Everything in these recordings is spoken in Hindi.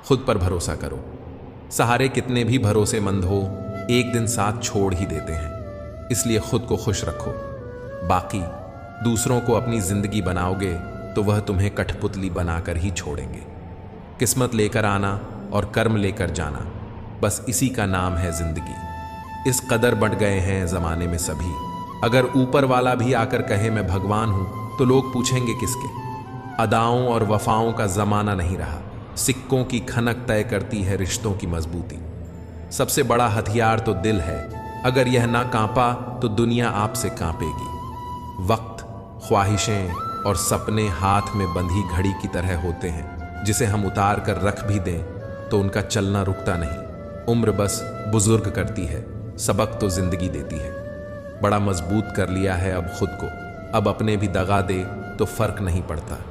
खुद पर भरोसा करो। सहारे कितने भी भरोसेमंद हो, एक दिन साथ छोड़ ही देते हैं। इसलिए खुद को खुश रखो। बाकी दूसरों को अपनी जिंदगी बनाओगे तो वह तुम्हें कठपुतली बनाकर ही छोड़ेंगे। किस्मत लेकर आना और कर्म लेकर जाना, बस इसी का नाम है जिंदगी। इस कदर बढ़ गए हैं जमाने में सभी, अगर ऊपर वाला भी आकर कहे मैं भगवान हूं तो लोग पूछेंगे किसके। अदाओं और वफाओं का जमाना नहीं रहा, सिक्कों की खनक तय करती है रिश्तों की मजबूती। सबसे बड़ा हथियार तो दिल है, अगर यह ना कांपा तो दुनिया आपसे कांपेगी। वक्त, ख्वाहिशें और सपने हाथ में बंधी घड़ी की तरह होते हैं, जिसे हम उतार कर रख भी दें तो उनका चलना रुकता नहीं। उम्र बस बुजुर्ग करती है, सबक तो जिंदगी देती है। बड़ा मजबूत कर लिया है अब खुद को, अब अपने भी दगा दे तो फर्क नहीं पड़ता।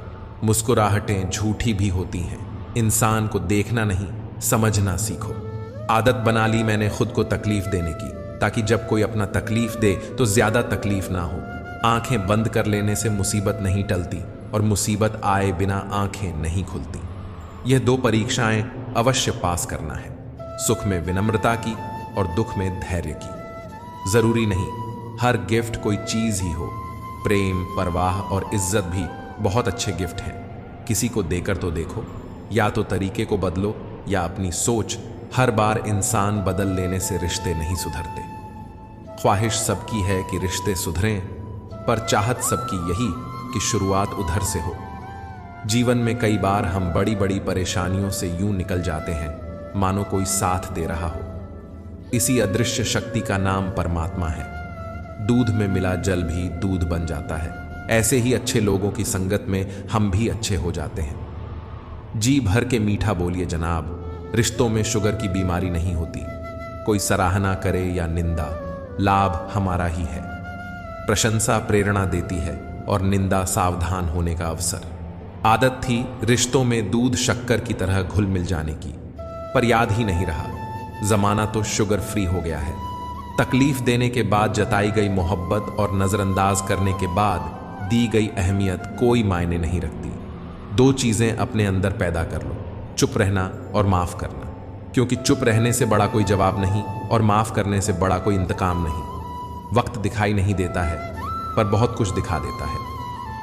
मुस्कुराहटें झूठी भी होती हैं, इंसान को देखना नहीं समझना सीखो। आदत बना ली मैंने खुद को तकलीफ देने की, ताकि जब कोई अपना तकलीफ दे तो ज्यादा तकलीफ ना हो। आंखें बंद कर लेने से मुसीबत नहीं टलती और मुसीबत आए बिना आंखें नहीं खुलती। यह दो परीक्षाएं अवश्य पास करना है, सुख में विनम्रता की और दुख में धैर्य की। जरूरी नहीं हर गिफ्ट कोई चीज ही हो, प्रेम, परवाह और इज्जत भी बहुत अच्छे गिफ्ट हैं। किसी को देकर तो देखो, या तो तरीके को बदलो या अपनी सोच। हर बार इंसान बदल लेने से रिश्ते नहीं सुधरते। ख्वाहिश सबकी है कि रिश्ते सुधरें, पर चाहत सबकी यही कि शुरुआत उधर से हो। जीवन में कई बार हम बड़ी बड़ी परेशानियों से यूं निकल जाते हैं मानो कोई साथ दे रहा हो। इसी अदृश्य शक्ति का नाम परमात्मा है। दूध में मिला जल भी दूध बन जाता है। ऐसे ही अच्छे लोगों की संगत में हम भी अच्छे हो जाते हैं। जी भर के मीठा बोलिए जनाब, रिश्तों में शुगर की बीमारी नहीं होती। कोई सराहना करे या निंदा, लाभ हमारा ही है। प्रशंसा प्रेरणा देती है और निंदा सावधान होने का अवसर। आदत थी रिश्तों में दूध शक्कर की तरह घुल मिल जाने की, पर याद ही नहीं रहा। जमाना तो शुगर फ्री हो गया है। तकलीफ देने के बाद जताई गई मोहब्बत और नजरअंदाज करने के बाद दी गई अहमियत कोई मायने नहीं रखती। दो चीजें अपने अंदर पैदा कर लो, चुप रहना और माफ करना, क्योंकि चुप रहने से बड़ा कोई जवाब नहीं और माफ करने से बड़ा कोई इंतकाम नहीं। वक्त दिखाई नहीं देता है, पर बहुत कुछ दिखा देता है।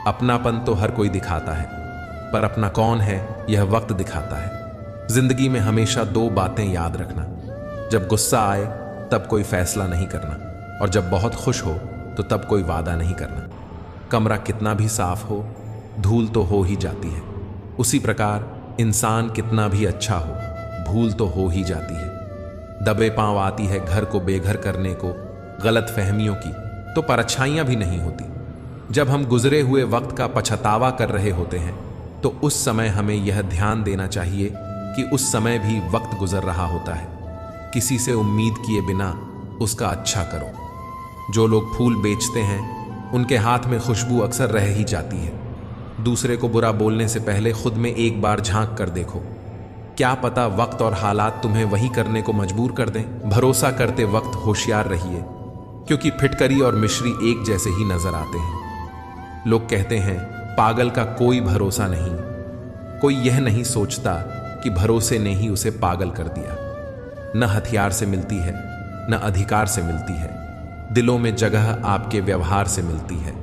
अपनापन तो हर कोई दिखाता है, पर अपना कौन है यह वक्त दिखाता है। जिंदगी में हमेशा दो बातें याद रखना, जब गुस्सा आए तब कोई फैसला नहीं करना, और जब बहुत खुश हो तो तब कोई वादा नहीं करना। कमरा कितना भी साफ हो, धूल तो हो ही जाती है। उसी प्रकार इंसान कितना भी अच्छा हो, भूल तो हो ही जाती है। दबे पांव आती है घर को बेघर करने को, गलत फहमियों की तो परछाइयां भी नहीं होती। जब हम गुजरे हुए वक्त का पछतावा कर रहे होते हैं तो उस समय हमें यह ध्यान देना चाहिए कि उस समय भी वक्त गुजर रहा होता है। किसी से उम्मीद किए बिना उसका अच्छा करो। जो लोग फूल बेचते हैं उनके हाथ में खुशबू अक्सर रह ही जाती है। दूसरे को बुरा बोलने से पहले खुद में एक बार झांक कर देखो, क्या पता वक्त और हालात तुम्हें वही करने को मजबूर कर दें। भरोसा करते वक्त होशियार रहिए, क्योंकि फिटकरी और मिश्री एक जैसे ही नजर आते हैं। लोग कहते हैं पागल का कोई भरोसा नहीं। कोई यह नहीं सोचता कि भरोसे ने ही उसे पागल कर दिया। न हथियार से मिलती है, न अधिकार से मिलती है। दिलों में जगह आपके व्यवहार से मिलती है।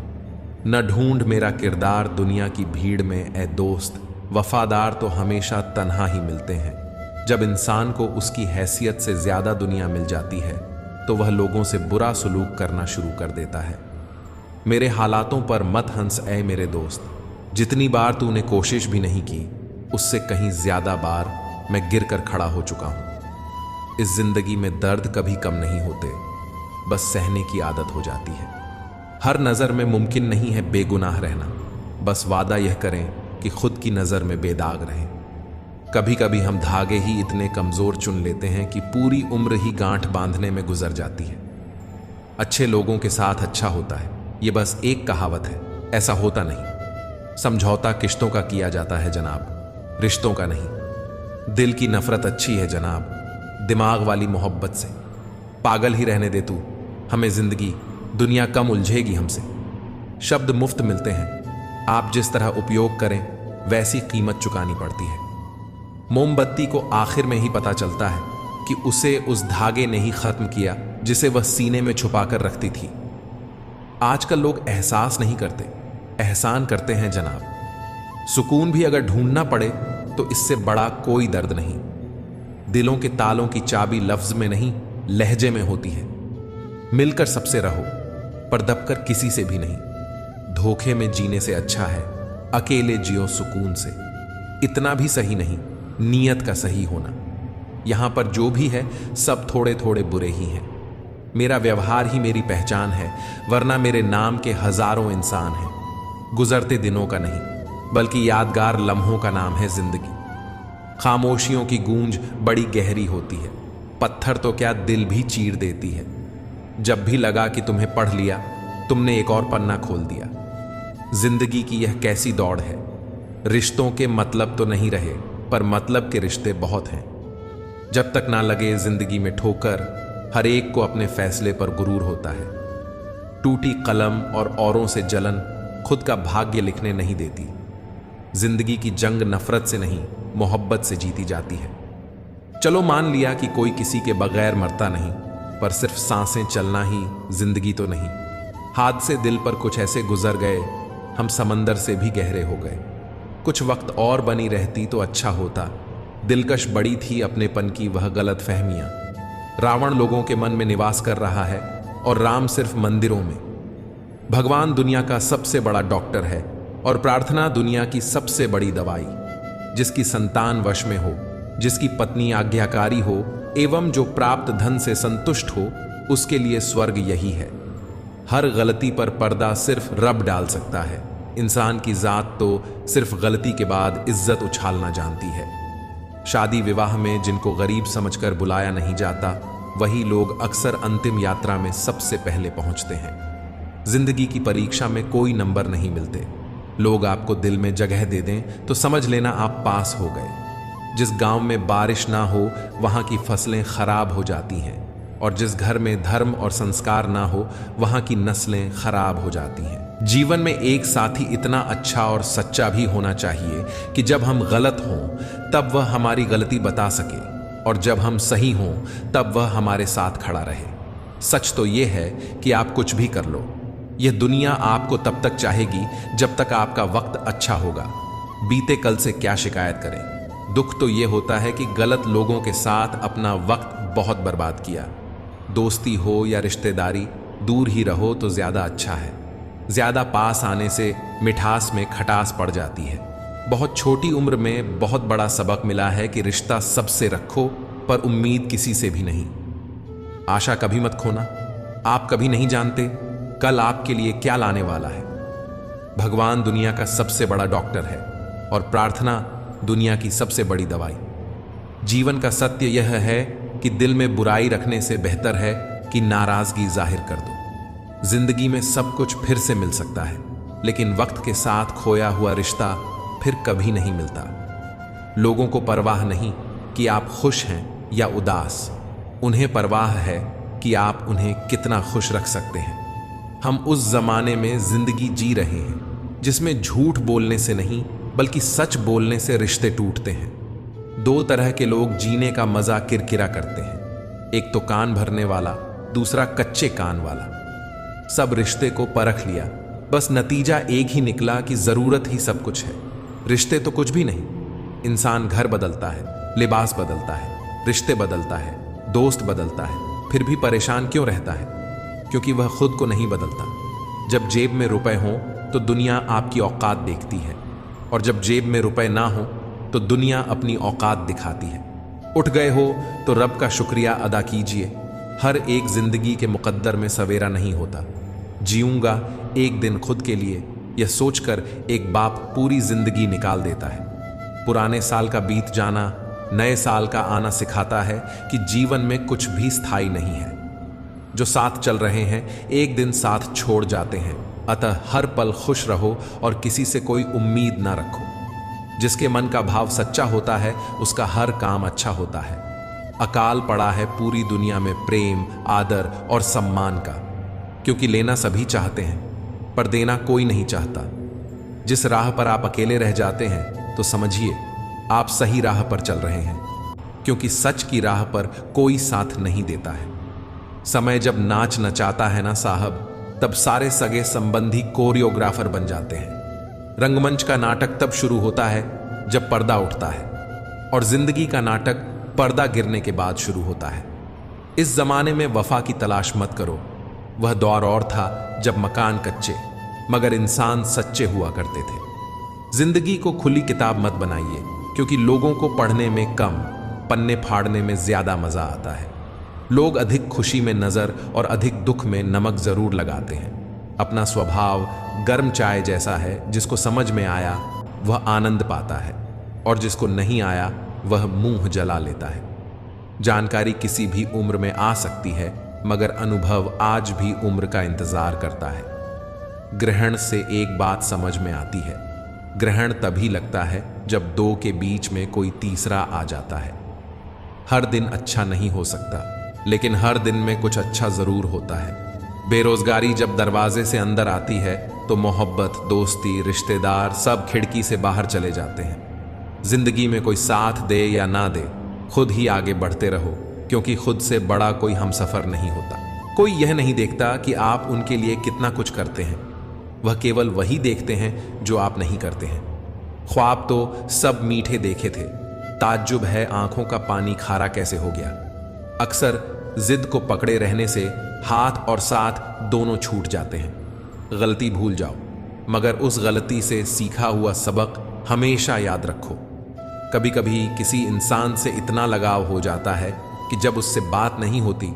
न ढूंढ मेरा किरदार दुनिया की भीड़ में ए दोस्त, वफादार तो हमेशा तन्हा ही मिलते हैं। जब इंसान को उसकी हैसियत से ज्यादा दुनिया मिल जाती है तो वह लोगों से बुरा सलूक करना शुरू कर देता है। मेरे हालातों पर मत हंस ए मेरे दोस्त, जितनी बार तूने कोशिश भी नहीं की उससे कहीं ज्यादा बार मैं गिर कर खड़ा हो चुका हूं। इस जिंदगी में दर्द कभी कम नहीं होते, बस सहने की आदत हो जाती है। हर नजर में मुमकिन नहीं है बेगुनाह रहना, बस वादा यह करें कि खुद की नजर में बेदाग रहें। कभी कभी हम धागे ही इतने कमजोर चुन लेते हैं कि पूरी उम्र ही गांठ बांधने में गुजर जाती है। अच्छे लोगों के साथ अच्छा होता है, ये बस एक कहावत है, ऐसा होता नहीं। समझौता किश्तों का किया जाता है जनाब, रिश्तों का नहीं। दिल की नफरत अच्छी है जनाब, दिमाग वाली मोहब्बत से। पागल ही रहने दे तू, हमें जिंदगी दुनिया कम उलझेगी हमसे। शब्द मुफ्त मिलते हैं, आप जिस तरह उपयोग करें वैसी कीमत चुकानी पड़ती है। मोमबत्ती को आखिर में ही पता चलता है कि उसे उस धागे ने ही खत्म किया जिसे वह सीने में छुपाकर रखती थी। आजकल लोग एहसास नहीं करते, एहसान करते हैं जनाब। सुकून भी अगर ढूंढना पड़े तो इससे बड़ा कोई दर्द नहीं। दिलों के तालों की चाबी लफ्ज में नहीं, लहजे में होती है। मिलकर सबसे रहो, पर दबकर किसी से भी नहीं। धोखे में जीने से अच्छा है अकेले जियो सुकून से। इतना भी सही नहीं नीयत का सही होना। यहां पर जो भी है सब थोड़े थोड़े बुरे ही हैं। मेरा व्यवहार ही मेरी पहचान है, वरना मेरे नाम के हजारों इंसान हैं। गुजरते दिनों का नहीं बल्कि यादगार लम्हों का नाम है जिंदगी। खामोशियों की गूंज बड़ी गहरी होती है, पत्थर तो क्या दिल भी चीर देती है। जब भी लगा कि तुम्हें पढ़ लिया, तुमने एक और पन्ना खोल दिया। जिंदगी की यह कैसी दौड़ है, रिश्तों के मतलब तो नहीं रहे पर मतलब के रिश्ते बहुत हैं। जब तक ना लगे जिंदगी में ठोकर, हर एक को अपने फैसले पर गुरूर होता है। टूटी कलम और औरों से जलन खुद का भाग्य लिखने नहीं देती। जिंदगी की जंग नफरत से नहीं, मोहब्बत से जीती जाती है। चलो मान लिया कि कोई किसी के बगैर मरता नहीं, पर सिर्फ सांसें चलना ही जिंदगी तो नहीं। हादसे दिल पर कुछ ऐसे गुजर गए, हम समंदर से भी गहरे हो गए। कुछ वक्त और बनी रहती तो अच्छा होता। दिलकश बड़ी थी अपनेपन की वह गलत फहमियां। रावण लोगों के मन में निवास कर रहा है और राम सिर्फ मंदिरों में। भगवान दुनिया का सबसे बड़ा डॉक्टर है और प्रार्थना दुनिया की सबसे बड़ी दवाई। जिसकी संतान वश में हो, जिसकी पत्नी आज्ञाकारी हो एवं जो प्राप्त धन से संतुष्ट हो, उसके लिए स्वर्ग यही है। हर गलती पर पर्दा सिर्फ रब डाल सकता है। इंसान की जात तो सिर्फ गलती के बाद इज्जत उछालना जानती है। शादी विवाह में जिनको गरीब समझकर बुलाया नहीं जाता, वही लोग अक्सर अंतिम यात्रा में सबसे पहले पहुंचते हैं। जिंदगी की परीक्षा में कोई नंबर नहीं मिलते। लोग आपको दिल में जगह दे दें तो समझ लेना आप पास हो गए। जिस गांव में बारिश ना हो वहां की फसलें खराब हो जाती हैं, और जिस घर में धर्म और संस्कार ना हो वहां की नस्लें खराब हो जाती हैं। जीवन में एक साथी इतना अच्छा और सच्चा भी होना चाहिए कि जब हम गलत हों तब वह हमारी गलती बता सके, और जब हम सही हों तब वह हमारे साथ खड़ा रहे। सच तो यह है कि आप कुछ भी कर लो, यह दुनिया आपको तब तक चाहेगी जब तक आपका वक्त अच्छा होगा। बीते कल से क्या शिकायत करें। दुख तो यह होता है कि गलत लोगों के साथ अपना वक्त बहुत बर्बाद किया। दोस्ती हो या रिश्तेदारी, दूर ही रहो तो ज्यादा अच्छा है। ज्यादा पास आने से मिठास में खटास पड़ जाती है। बहुत छोटी उम्र में बहुत बड़ा सबक मिला है कि रिश्ता सबसे रखो पर उम्मीद किसी से भी नहीं। आशा कभी मत खोना, आप कभी नहीं जानते कल आपके लिए क्या लाने वाला है। भगवान दुनिया का सबसे बड़ा डॉक्टर है और प्रार्थना दुनिया की सबसे बड़ी दवाई। जीवन का सत्य यह है कि दिल में बुराई रखने से बेहतर है कि नाराजगी जाहिर कर दो। जिंदगी में सब कुछ फिर से मिल सकता है, लेकिन वक्त के साथ खोया हुआ रिश्ता फिर कभी नहीं मिलता। लोगों को परवाह नहीं कि आप खुश हैं या उदास, उन्हें परवाह है कि आप उन्हें कितना खुश रख सकते हैं। हम उस जमाने में जिंदगी जी रहे हैं जिसमें झूठ बोलने से नहीं बल्कि सच बोलने से रिश्ते टूटते हैं। दो तरह के लोग जीने का मजा किरकिरा करते हैं, एक तो कान भरने वाला, दूसरा कच्चे कान वाला। सब रिश्ते को परख लिया, बस नतीजा एक ही निकला कि जरूरत ही सब कुछ है। रिश्ते तो कुछ भी नहीं। इंसान घर बदलता है, लिबास बदलता है, रिश्ते बदलता है, दोस्त बदलता है, फिर भी परेशान क्यों रहता है? क्योंकि वह खुद को नहीं बदलता। जब जेब में रुपए हों तो दुनिया आपकी औकात देखती है, और जब जेब में रुपए ना हो तो दुनिया अपनी औकात दिखाती है। उठ गए हो तो रब का शुक्रिया अदा कीजिए। हर एक जिंदगी के मुकद्दर में सवेरा नहीं होता। जीऊंगा एक दिन खुद के लिए, यह सोचकर एक बाप पूरी जिंदगी निकाल देता है। पुराने साल का बीत जाना नए साल का आना सिखाता है कि जीवन में कुछ भी स्थायी नहीं है। जो साथ चल रहे हैं एक दिन साथ छोड़ जाते हैं। अतः हर पल खुश रहो और किसी से कोई उम्मीद ना रखो। जिसके मन का भाव सच्चा होता है उसका हर काम अच्छा होता है। अकाल पड़ा है पूरी दुनिया में प्रेम, आदर और सम्मान का, क्योंकि लेना सभी चाहते हैं पर देना कोई नहीं चाहता। जिस राह पर आप अकेले रह जाते हैं तो समझिए आप सही राह पर चल रहे हैं, क्योंकि सच की राह पर कोई साथ नहीं देता है। समय जब नाच नचाता है ना साहब, तब सारे सगे संबंधी कोरियोग्राफर बन जाते हैं। रंगमंच का नाटक तब शुरू होता है जब पर्दा उठता है, और जिंदगी का नाटक पर्दा गिरने के बाद शुरू होता है। इस जमाने में वफा की तलाश मत करो। वह दौर और था जब मकान कच्चे मगर इंसान सच्चे हुआ करते थे। जिंदगी को खुली किताब मत बनाइए, क्योंकि लोगों को पढ़ने में कम, पन्ने फाड़ने में ज्यादा मजा आता है। लोग अधिक खुशी में नजर और अधिक दुख में नमक जरूर लगाते हैं। अपना स्वभाव गर्म चाय जैसा है, जिसको समझ में आया वह आनंद पाता है, और जिसको नहीं आया वह मुंह जला लेता है। जानकारी किसी भी उम्र में आ सकती है, मगर अनुभव आज भी उम्र का इंतजार करता है। ग्रहण से एक बात समझ में आती है, ग्रहण तभी लगता है जब दो के बीच में कोई तीसरा आ जाता है। हर दिन अच्छा नहीं हो सकता, लेकिन हर दिन में कुछ अच्छा जरूर होता है। बेरोजगारी जब दरवाजे से अंदर आती है तो मोहब्बत, दोस्ती, रिश्तेदार सब खिड़की से बाहर चले जाते हैं। जिंदगी में कोई साथ दे या ना दे, खुद ही आगे बढ़ते रहो, क्योंकि खुद से बड़ा कोई हमसफर नहीं होता। कोई यह नहीं देखता कि आप उनके लिए कितना कुछ करते हैं, वह केवल वही देखते हैं जो आप नहीं करते हैं। ख्वाब तो सब मीठे देखे थे, ताज्जुब है आंखों का पानी खारा कैसे हो गया। अक्सर जिद को पकड़े रहने से हाथ और साथ दोनों छूट जाते हैं। गलती भूल जाओ, मगर उस गलती से सीखा हुआ सबक हमेशा याद रखो। कभी कभी किसी इंसान से इतना लगाव हो जाता है कि जब उससे बात नहीं होती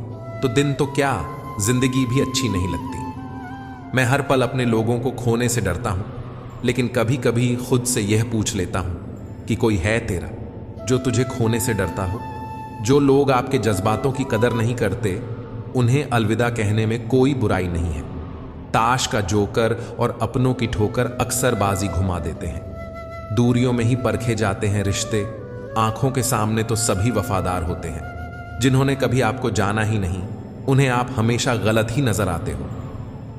तो दिन तो क्या, जिंदगी भी अच्छी नहीं लगती। मैं हर पल अपने लोगों को खोने से डरता हूं, लेकिन कभी कभी खुद से यह पूछ लेता हूं कि कोई है तेरा जो तुझे खोने से डरता हो। जो लोग आपके जज्बातों की कदर नहीं करते, उन्हें अलविदा कहने में कोई बुराई नहीं है। ताश का जोकर और अपनों की ठोकर अक्सर बाजी घुमा देते हैं। दूरियों में ही परखे जाते हैं रिश्ते, आंखों के सामने तो सभी वफादार होते हैं। जिन्होंने कभी आपको जाना ही नहीं, उन्हें आप हमेशा गलत ही नजर आते हो।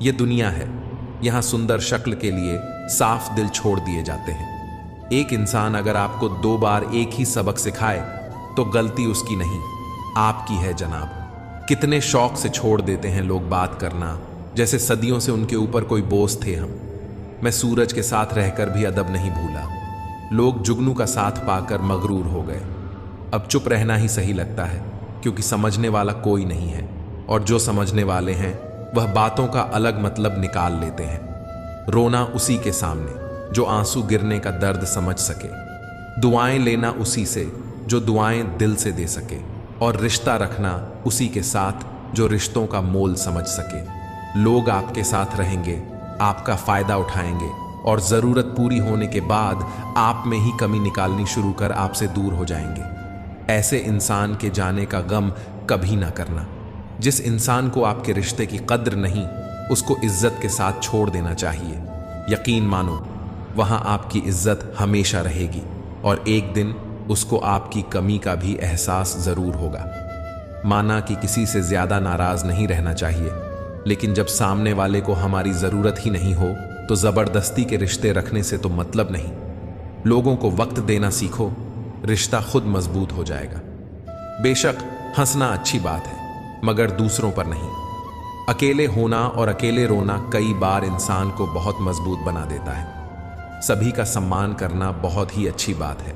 ये दुनिया है, यहां सुंदर शक्ल के लिए साफ दिल छोड़ दिए जाते हैं। एक इंसान अगर आपको 2 बार एक ही सबक सिखाए तो गलती उसकी नहीं, आपकी है जनाब। कितने शौक से छोड़ देते हैं लोग बात करना, जैसे सदियों से उनके ऊपर कोई बोझ थे हम। मैं सूरज के साथ रहकर भी अदब नहीं भूला। लोग जुगनू का साथ पाकर मगरूर हो गए। अब चुप रहना ही सही लगता है, क्योंकि समझने वाला कोई नहीं है, और जो समझने वाले हैं वह बातों का अलग मतलब निकाल लेते हैं। रोना उसी के सामने जो आंसू गिरने का दर्द समझ सके, दुआएं लेना उसी से जो दुआएं दिल से दे सके, और रिश्ता रखना उसी के साथ जो रिश्तों का मोल समझ सके। लोग आपके साथ रहेंगे, आपका फायदा उठाएंगे, और जरूरत पूरी होने के बाद आप में ही कमी निकालनी शुरू कर आपसे दूर हो जाएंगे। ऐसे इंसान के जाने का गम कभी ना करना। जिस इंसान को आपके रिश्ते की कद्र नहीं, उसको इज्जत के साथ छोड़ देना चाहिए। यकीन मानो, वहां आपकी इज्जत हमेशा रहेगी, और एक दिन उसको आपकी कमी का भी एहसास जरूर होगा। माना कि किसी से ज्यादा नाराज नहीं रहना चाहिए, लेकिन जब सामने वाले को हमारी जरूरत ही नहीं हो तो जबरदस्ती के रिश्ते रखने से तो मतलब नहीं। लोगों को वक्त देना सीखो, रिश्ता खुद मजबूत हो जाएगा। बेशक हंसना अच्छी बात है, मगर दूसरों पर नहीं। अकेले होना और अकेले रोना कई बार इंसान को बहुत मजबूत बना देता है। सभी का सम्मान करना बहुत ही अच्छी बात है,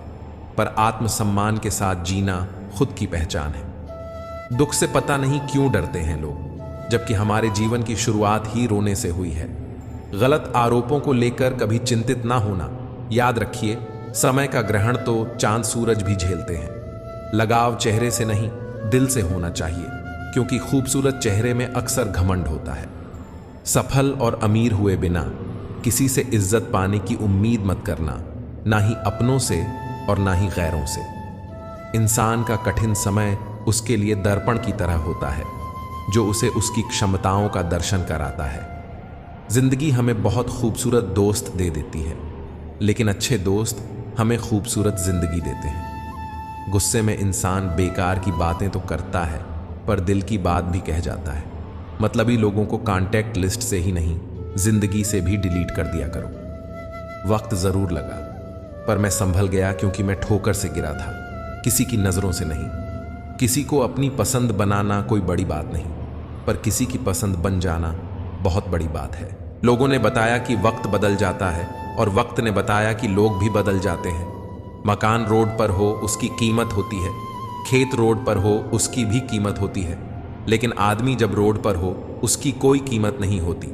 पर आत्मसम्मान के साथ जीना खुद की पहचान है। दुख से पता नहीं क्यों डरते हैं लोग, जबकि हमारे जीवन की शुरुआत ही रोने से हुई है। गलत आरोपों को लेकर कभी चिंतित ना होना। याद रखिए, समय का ग्रहण तो चांद सूरज भी झेलते हैं। लगाव चेहरे से नहीं, दिल से होना चाहिए, क्योंकि खूबसूरत चेहरे में अक्सर घमंड होता है। सफल और अमीर हुए बिना किसी से इज्जत पाने की उम्मीद मत करना, ना ही अपनों से और ना ही गैरों से। इंसान का कठिन समय उसके लिए दर्पण की तरह होता है, जो उसे उसकी क्षमताओं का दर्शन कराता है। जिंदगी हमें बहुत खूबसूरत दोस्त दे देती है, लेकिन अच्छे दोस्त हमें खूबसूरत जिंदगी देते हैं। गुस्से में इंसान बेकार की बातें तो करता है, पर दिल की बात भी कह जाता है। मतलबी लोगों को कॉन्टैक्ट लिस्ट से ही नहीं, जिंदगी से भी डिलीट कर दिया करो। वक्त जरूर लगा, पर मैं संभल गया क्योंकि मैं ठोकर से गिरा था, किसी की नज़रों से नहीं। किसी को अपनी पसंद बनाना कोई बड़ी बात नहीं, पर किसी की पसंद बन जाना बहुत बड़ी बात है। लोगों ने बताया कि वक्त बदल जाता है और वक्त ने बताया कि लोग भी बदल जाते हैं। मकान रोड पर हो उसकी कीमत होती है, खेत रोड पर हो उसकी भी कीमत होती है, लेकिन आदमी जब रोड पर हो उसकी कोई कीमत नहीं होती।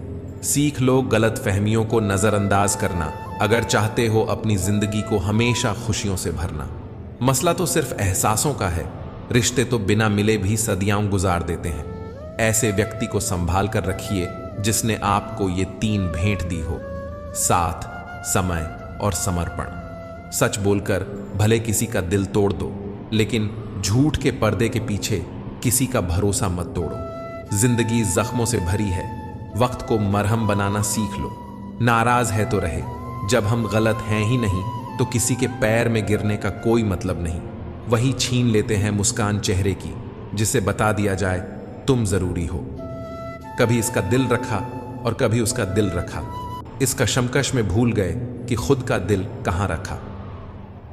सीख लो गलत फहमियों को नज़रअंदाज करना अगर चाहते हो अपनी जिंदगी को हमेशा खुशियों से भरना। मसला तो सिर्फ एहसासों का है, रिश्ते तो बिना मिले भी सदियां गुजार देते हैं। ऐसे व्यक्ति को संभाल कर रखिए जिसने आपको ये 3 भेंट दी हो: साथ, समय और समर्पण। सच बोलकर भले किसी का दिल तोड़ दो, लेकिन झूठ के पर्दे के पीछे किसी का भरोसा मत तोड़ो। जिंदगी जख्मों से भरी है, वक्त को मरहम बनाना सीख लो। नाराज है तो रहे, जब हम गलत हैं ही नहीं तो किसी के पैर में गिरने का कोई मतलब नहीं। वही छीन लेते हैं मुस्कान चेहरे की जिसे बता दिया जाए तुम जरूरी हो। कभी इसका दिल रखा और कभी उसका दिल रखा, इस कशमकश में भूल गए कि खुद का दिल कहाँ रखा।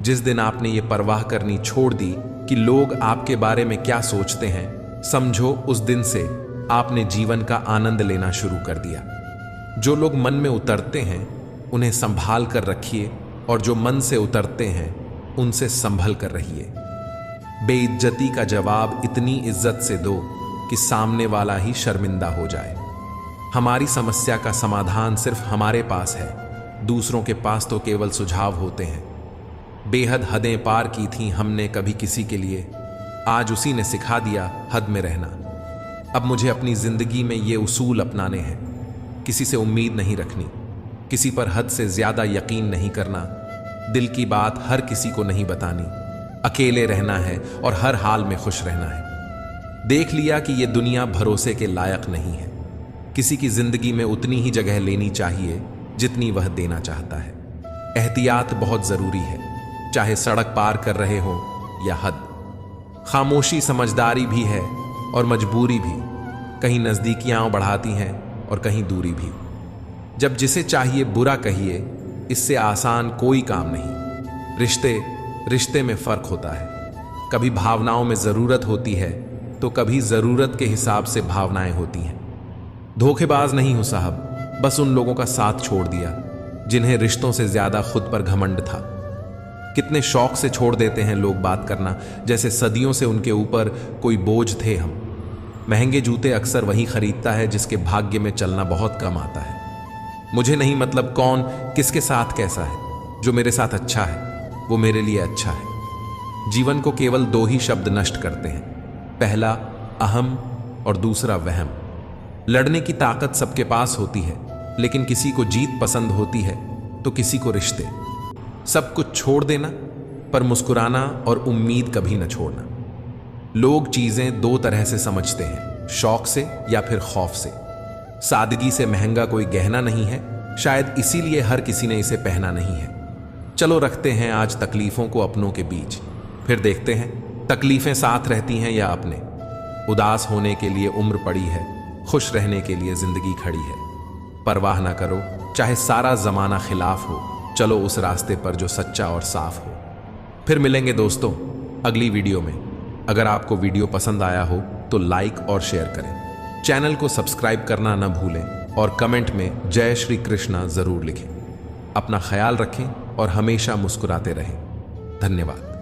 जिस दिन आपने ये परवाह करनी छोड़ दी कि लोग आपके बारे में क्या सोचते हैं, समझो उस दिन से आपने जीवन का आनंद लेना शुरू कर दिया। जो लोग मन में उतरते हैं उन्हें संभाल कर रखिए, और जो मन से उतरते हैं उनसे संभल कर रहिए। बेइज्जती का जवाब इतनी इज्जत से दो कि सामने वाला ही शर्मिंदा हो जाए। हमारी समस्या का समाधान सिर्फ हमारे पास है, दूसरों के पास तो केवल सुझाव होते हैं। बेहद हदें पार की थीं हमने कभी किसी के लिए, आज उसी ने सिखा दिया हद में रहना। अब मुझे अपनी जिंदगी में ये उसूल अपनाने हैं: किसी से उम्मीद नहीं रखनी, किसी पर हद से ज्यादा यकीन नहीं करना, दिल की बात हर किसी को नहीं बतानी, अकेले रहना है और हर हाल में खुश रहना है। देख लिया कि ये दुनिया भरोसे के लायक नहीं है। किसी की जिंदगी में उतनी ही जगह लेनी चाहिए जितनी वह देना चाहता है। एहतियात बहुत जरूरी है, चाहे सड़क पार कर रहे हो या हद। खामोशी समझदारी भी है और मजबूरी भी, कहीं नजदीकियां बढ़ाती हैं और कहीं दूरी भी। जब जिसे चाहिए बुरा कहिए, इससे आसान कोई काम नहीं। रिश्ते में फर्क होता है, कभी भावनाओं में जरूरत होती है तो कभी जरूरत के हिसाब से भावनाएं होती हैं। धोखेबाज नहीं हूं साहब, बस उन लोगों का साथ छोड़ दिया जिन्हें रिश्तों से ज्यादा खुद पर घमंड था। कितने शौक से छोड़ देते हैं लोग बात करना, जैसे सदियों से उनके ऊपर कोई बोझ थे हम। महंगे जूते अक्सर वही खरीदता है जिसके भाग्य में चलना बहुत कम आता है। मुझे नहीं मतलब कौन किसके साथ कैसा है, जो मेरे साथ अच्छा है वो मेरे लिए अच्छा है। जीवन को केवल 2 ही शब्द नष्ट करते हैं, पहला अहम और दूसरा वहम। लड़ने की ताकत सबके पास होती है, लेकिन किसी को जीत पसंद होती है तो किसी को रिश्ते। सब कुछ छोड़ देना, पर मुस्कुराना और उम्मीद कभी न छोड़ना। लोग चीजें 2 तरह से समझते हैं, शौक से या फिर खौफ से। सादगी से महंगा कोई गहना नहीं है, शायद इसीलिए हर किसी ने इसे पहना नहीं है। चलो रखते हैं आज तकलीफों को अपनों के बीच, फिर देखते हैं तकलीफें साथ रहती हैं या अपने। उदास होने के लिए उम्र पड़ी है, खुश रहने के लिए जिंदगी खड़ी है। परवाह ना करो चाहे सारा जमाना खिलाफ हो, चलो उस रास्ते पर जो सच्चा और साफ हो। फिर मिलेंगे दोस्तों अगली वीडियो में। अगर आपको वीडियो पसंद आया हो तो लाइक और शेयर करें, चैनल को सब्सक्राइब करना न भूलें और कमेंट में जय श्री कृष्णा जरूर लिखें। अपना ख्याल रखें और हमेशा मुस्कुराते रहें। धन्यवाद।